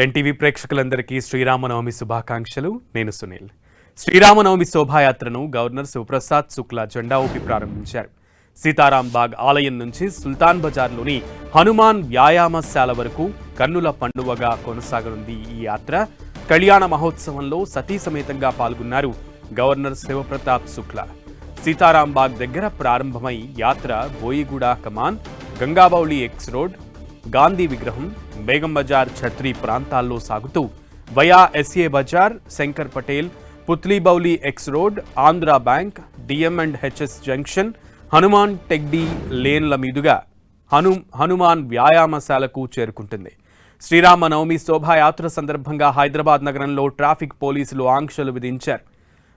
Ten TV ప్రేక్షకులందరికీ శ్రీరామనవమి శుభాకాంక్షలు. నేను సునీల్. శ్రీరామనవమి శోభాయాత్రను గవర్నర్ శివప్రసాద్ శుక్లా జెండా ఊపి ప్రారంభించారు. సీతారాంబాగ్ ఆలయం నుంచి సుల్తాన్ బజార్లోని హనుమాన్ వ్యాయామశాల వరకు కన్నుల పండువగా కొనసాగనుంది ఈ యాత్ర. కళ్యాణ మహోత్సవంలో సతీ సమేతంగా పాల్గొన్నారు గవర్నర్ శివప్రతాప్ శుక్లా. సీతారాంబాగ్ దగ్గర ప్రారంభమై యాత్ర బోయిగూడ కమాన్, గంగాబౌలి ఎక్స్ రోడ్, గాంధీ విగ్రహం, బేగం బజార్, ఛత్రి ప్రాంతాల్లో సాగుతూ via S A Bazar, Shankar Patel, Putlibowli X road, Andhra bank, DM and HS junction, Hanuman Tekdi లేన్ల మీదుగా హనుమాన్ వ్యాయామశాలకు చేరుకుంటుంది. శ్రీరామనవమి శోభాయాత్ర సందర్భంగా హైదరాబాద్ నగరంలో ట్రాఫిక్ పోలీసులు ఆంక్షలు విధించారు.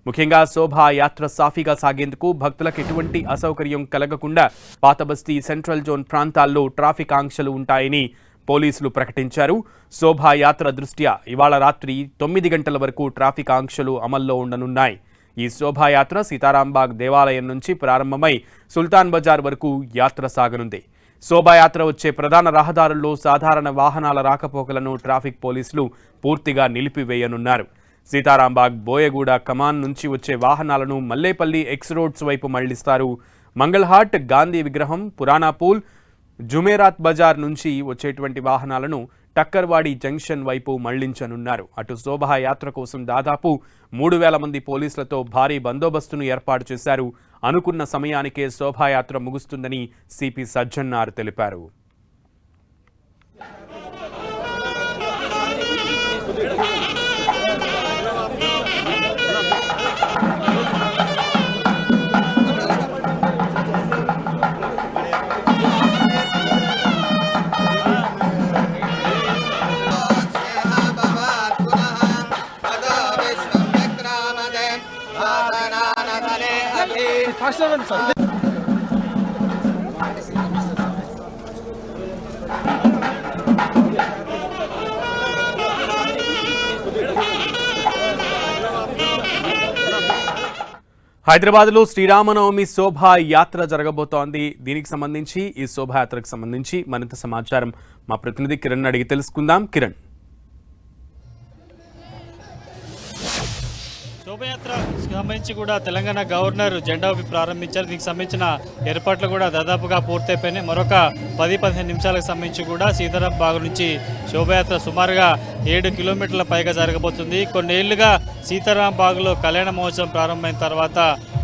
ముఖ్యంగా శోభాయాత్ర సాఫీగా సాగేందుకు భక్తులకు ఎటువంటి అసౌకర్యం కలగకుండా పాతబస్తీ, సెంట్రల్ జోన్ ప్రాంతాల్లో ట్రాఫిక్ ఆంక్షలు ఉంటాయని పోలీసులు ప్రకటించారు. శోభాయాత్ర దృష్ట్యా ఇవాళ రాత్రి 9 గంటల వరకు ట్రాఫిక్ ఆంక్షలు అమల్లో ఉండనున్నాయి. ఈ శోభాయాత్ర సీతారాంబాగ్ దేవాలయం నుంచి ప్రారంభమై సుల్తాన్ బజార్ వరకు యాత్ర సాగనుంది. శోభాయాత్ర వచ్చే ప్రధాన రహదారుల్లో సాధారణ వాహనాల రాకపోకలను ట్రాఫిక్ పోలీసులు పూర్తిగా నిలిపివేయనున్నారు. సీతారాంబాగ్, బోయగూడ కమాన్ నుంచి వచ్చే వాహనాలను మల్లేపల్లి ఎక్స్ రోడ్స్ వైపు మళ్లిస్తారు. మంగళహాట్, గాంధీ విగ్రహం, పురాణాపూల్, జుమేరాత్ బజార్ నుంచి వచ్చేటువంటి వాహనాలను టక్కర్వాడి జంక్షన్ వైపు మళ్లించనున్నారు. అటు శోభాయాత్ర కోసం దాదాపు 3000 మంది పోలీసులతో భారీ బందోబస్తును ఏర్పాటు చేశారు. అనుకున్న సమయానికే శోభాయాత్ర ముగుస్తుందని సిపి సజ్జన్నార్ తెలిపారు. హైదరాబాద్లో శ్రీరామనవమి శోభాయాత్ర జరగబోతోంది. దీనికి సంబంధించి, ఈ శోభాయాత్రకు సంబంధించి మరింత సమాచారం మా ప్రతినిధి కిరణ్ అడిగి తెలుసుకుందాం. కిరణ్, శోభయాత్ర సంబంధించి కూడా తెలంగాణ గవర్నర్ జెండా ఊపి ప్రారంభించారు. దీనికి సంబంధించిన ఏర్పాట్లు కూడా దాదాపుగా పూర్తయిపోయినాయి. మరొక 10-15 నిమిషాలకు సంబంధించి కూడా సీతారాంబాగ్ నుంచి శోభయాత్ర సుమారుగా 7 కిలోమీటర్ల పైగా జరగబోతుంది. కొన్నేళ్లుగా సీతారాంబాగ్లో కళ్యాణ మహోత్సవం ప్రారంభమైన తర్వాత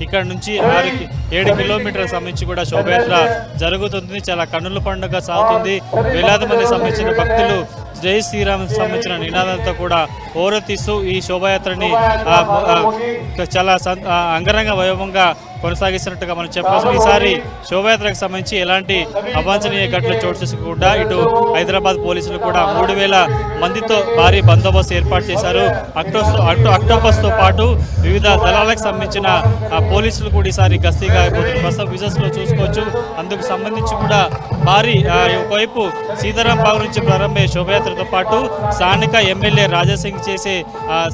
ఇక్కడ నుంచి 7 కిలోమీటర్ల సంబంధించి కూడా శోభయాత్ర జరుగుతుంది. చాలా కన్నుల పండుగ సాగుతుంది. వేలాది మంది సంబంధించిన భక్తులు జై శ్రీరామ్ సంబంధించిన నినాదాలతో కూడా ఓరెత్తిస్తూ ఈ శోభాయాత్రని చాలా అంగరంగ వైభవంగా కొనసాగిస్తున్నట్టుగా మనం చెప్పవచ్చు. ఈసారి శోభయాత్రకు సంబంధించి ఎలాంటి అవాంఛనీయ ఘటనలు చోటు చేసుకోకుండా ఇటు హైదరాబాద్ పోలీసులు కూడా 3000 మందితో భారీ బందోబస్తు ఏర్పాటు చేశారు. అక్టోపస్తో పాటు వివిధ దళాలకు సంబంధించిన పోలీసులు కూడా ఈసారి గస్తీగా అయిపోతున్నారు. ప్రస్తుతం విజువల్స్లో చూసుకోవచ్చు. అందుకు సంబంధించి కూడా భారీ ఒకవైపు సీతారాంబాగ్ నుంచి ప్రారంభమయ్యే శోభయాత్రతో పాటు స్థానిక ఎమ్మెల్యే రాజాసింగ్ చేసే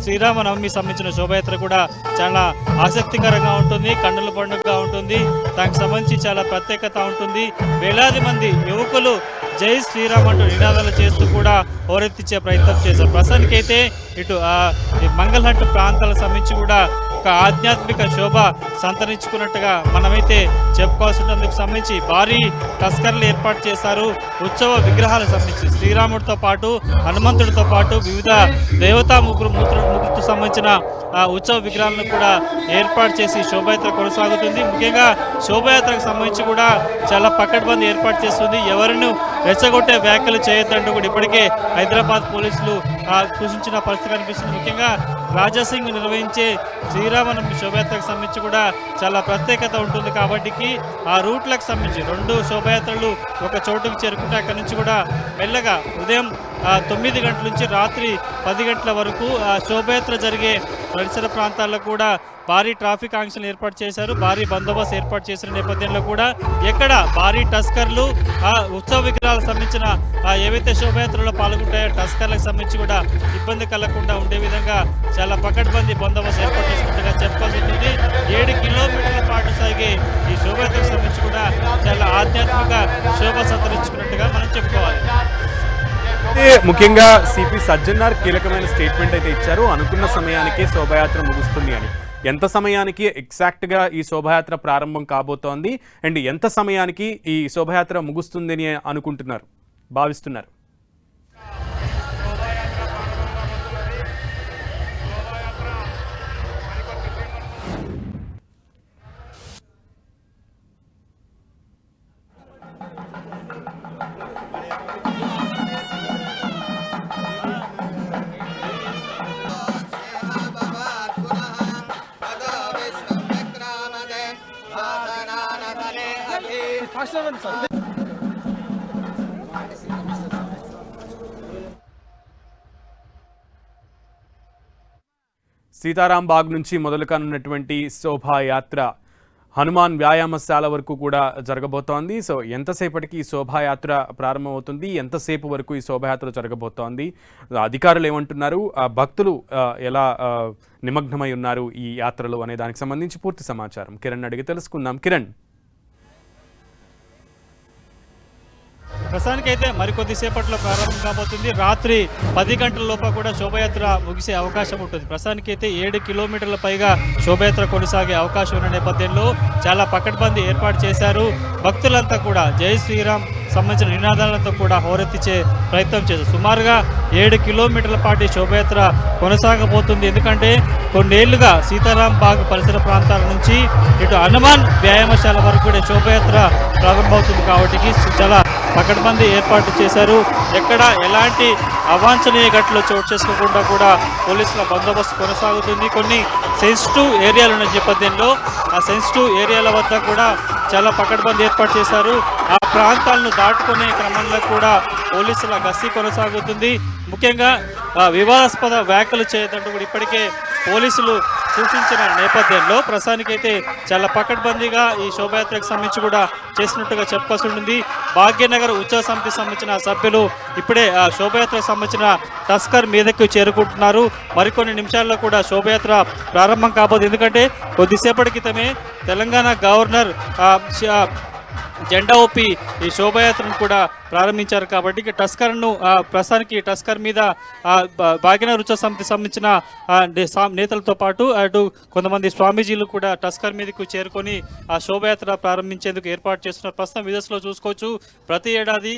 శ్రీరామనవమి సంబంధించిన శోభయాత్ర కూడా చాలా ఆసక్తికరంగా ఉంటుంది, కన్నుల పండుగగా ఉంటుంది. దానికి సంబంధించి చాలా ప్రత్యేకత ఉంటుంది. వేలాది మంది యువకులు జై శ్రీరామ్ అంటూ నినాదాలు చేస్తూ కూడా హోరెత్తిచ్చే ప్రయత్నం చేశారు. ప్రస్తుతానికైతే ఇటు మంగళహట్ ప్రాంతాలకు సంబంధించి కూడా ఒక ఆధ్యాత్మిక శోభ సంతరించుకున్నట్టుగా మనమైతే చెప్పుకోవాల్సి ఉంటుంది. సంబంధించి భారీ తస్కర్లు ఏర్పాటు చేశారు. ఉత్సవ విగ్రహాలకు సంబంధించి శ్రీరాముడితో పాటు హనుమంతుడితో పాటు వివిధ దేవతా ముగ్గురుతో సంబంధించిన ఉత్సవ విగ్రహాలను కూడా ఏర్పాటు చేసి శోభయాత్ర కొనసాగుతుంది. ముఖ్యంగా శోభయాత్రకు సంబంధించి కూడా చాలా పకడ్బందీ ఏర్పాటు చేస్తుంది. ఎవరిని రెచ్చగొట్టే వ్యాఖ్యలు చేయొద్దంటూ కూడా ఇప్పటికే హైదరాబాద్ పోలీసులు సూచించిన పరిస్థితి కనిపిస్తుంది. ముఖ్యంగా రాజాసింగ్ నిర్వహించే శ్రీరామనవమి శోభయాత్రకు సంబంధించి కూడా చాలా ప్రత్యేకత ఉంటుంది. కాబట్టి ఆ రూట్లకు సంబంధించి 2 శోభయాత్రలు ఒక చోటుకు చేరుకుంటే అక్కడి నుంచి కూడా మెల్లగా ఉదయం 9 గంటల నుంచి రాత్రి 10 గంటల వరకు శోభయాత్ర జరిగే పరిసర ప్రాంతాల్లో కూడా భారీ ట్రాఫిక్ ఆంక్షలు ఏర్పాటు చేశారు. భారీ బందోబస్తు ఏర్పాటు చేసిన నేపథ్యంలో కూడా ఎక్కడ భారీ టస్కర్లు ఉత్సవ విగ్రహాలకు సంబంధించిన ఏవైతే శోభయాత్రలో పాల్గొంటాయో టస్కర్లకు సంబంధించి కూడా ఇబ్బంది కలగకుండా ఉండే విధంగా చాలా పకడ్బందీ బందోబస్తు ఏర్పాటు చేసినట్టుగా చెప్పాల్సి ఉంటుంది. 7 కిలోమీటర్ల పాటు సాగే ఈ శోభయాత్రకు సంబంధించి కూడా చాలా ఆధ్యాత్మిక శోభ సంతరించుకున్నట్టుగా మనం చెప్పుకోవాలి. ముఖ్యంగా సిపి సజ్జనార్ కీలకమైన స్టేట్మెంట్ అయితే ఇచ్చారు. అనుకున్న సమయానికే శోభయాత్ర ముగుస్తుంది అని. ఎంత సమయానికి ఎగ్జాక్ట్గా ఈ శోభయాత్ర ప్రారంభం కాబోతోంది అండ్ ఎంత సమయానికి ఈ శోభయాత్ర ముగుస్తుందని అనుకుంటున్నారు, భావిస్తున్నారు? సీతారాం బాగ్ నుంచి మొదలు కానున్నటువంటి శోభాయాత్ర హనుమాన్ వ్యాయామశాల వరకు కూడా జరగబోతోంది. సో ఎంతసేపటికి ఈ శోభాయాత్ర ప్రారంభమవుతుంది, ఎంతసేపు వరకు ఈ శోభాయాత్ర జరగబోతోంది, అధికారులు ఏమంటున్నారు, భక్తులు ఎలా నిమగ్నమై ఉన్నారు ఈ యాత్రలో అనే దానికి సంబంధించి పూర్తి సమాచారం కిరణ్ అడిగి తెలుసుకుందాం. కిరణ్, ప్రస్తుతానికైతే మరికొద్దిసేపట్లో ప్రారంభం కాబోతుంది. రాత్రి 10 గంటల లోపల కూడా శోభయాత్ర ముగిసే అవకాశం ఉంటుంది. ప్రస్తుతానికైతే 7 కిలోమీటర్ల పైగా శోభయాత్ర కొనసాగే అవకాశం ఉన్న నేపథ్యంలో చాలా పకడ్బందీ ఏర్పాటు చేశారు. భక్తులంతా కూడా జై శ్రీరామ్ సంబంధించిన నినాదాలతో కూడా హోరెత్తించే ప్రయత్నం చేశారు. సుమారుగా 7 కిలోమీటర్ల పాటు శోభయాత్ర కొనసాగబోతుంది. ఎందుకంటే కొన్నేళ్లుగా సీతారాం బాగ్ పరిసర ప్రాంతాల నుంచి ఇటు హనుమాన్ వ్యాయామశాల వరకు కూడా శోభయాత్ర ప్రారంభమవుతుంది. కాబట్టి చాలా పకడ్బందీ ఏర్పాటు చేశారు. ఎక్కడ ఎలాంటి అవాంఛనీయ ఘటనలు చోటు చేసుకోకుండా కూడా పోలీసుల బందోబస్తు కొనసాగుతుంది. కొన్ని సెన్సిటివ్ ఏరియాలు ఉన్న నేపథ్యంలో ఆ సెన్సిటివ్ ఏరియాల వద్ద కూడా చాలా పకడ్బందీ ఏర్పాటు చేశారు. ఆ ప్రాంతాలను దాటుకునే క్రమంలో కూడా పోలీసుల గస్తీ కొనసాగుతుంది. ముఖ్యంగా వివాదాస్పద వ్యాఖ్యలు చేయదంటూ కూడా ఇప్పటికే పోలీసులు సూచించిన నేపథ్యంలో ప్రస్తుతానికైతే చాలా పకడ్బందీగా ఈ శోభయాత్రకు సంబంధించి కూడా చేసినట్టుగా చెప్పాల్సి ఉంటుంది. భాగ్యనగర్ ఉత్సవ సమితికి సంబంధించిన సభ్యులు ఇప్పుడే ఆ శోభయాత్రకు సంబంధించిన టస్కర్ మీదకు చేరుకుంటున్నారు. మరికొన్ని నిమిషాల్లో కూడా శోభయాత్ర ప్రారంభం కాబోతుంది. ఎందుకంటే కొద్దిసేపటి క్రితమే తెలంగాణ గవర్నర్ జెండా ఊపి ఈ శోభయాత్రను కూడా ప్రారంభించారు. కాబట్టి టస్కర్ను ప్రస్తుతానికి టస్కర్ మీద భాగ్యనగర్ ఉత్సవ సమితికి సంబంధించిన నేతలతో పాటు అటు కొంతమంది స్వామీజీలు కూడా టస్కర్ మీదకు చేరుకొని ఆ శోభయాత్ర ప్రారంభించేందుకు ఏర్పాటు చేస్తున్నారు. ప్రస్తుతం విదేశంలో చూసుకోవచ్చు, ప్రతి ఏడాది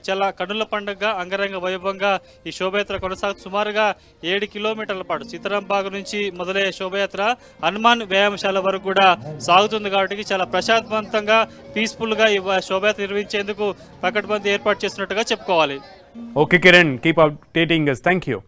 చాలా కన్నుల పండుగగా అంగరంగ వైభవంగా ఈ శోభయాత్ర కొనసాగుతూ సుమారుగా 7 కిలోమీటర్ల పాటు సీతారాం బాగ్ నుంచి మొదలయ్యే శోభయాత్ర హనుమాన్ వ్యాయామశాల వరకు కూడా సాగుతుంది. కాబట్టి చాలా ప్రశాంతవంతంగా పీస్ఫుల్గా ఈ శోభయాత్ర నిర్వహించేందుకు పకడ్బందీ ఏర్పాటు చేస్తున్నట్టుగా చెప్పుకోవాలి. Okay Kiran, keep updating us. Thank you.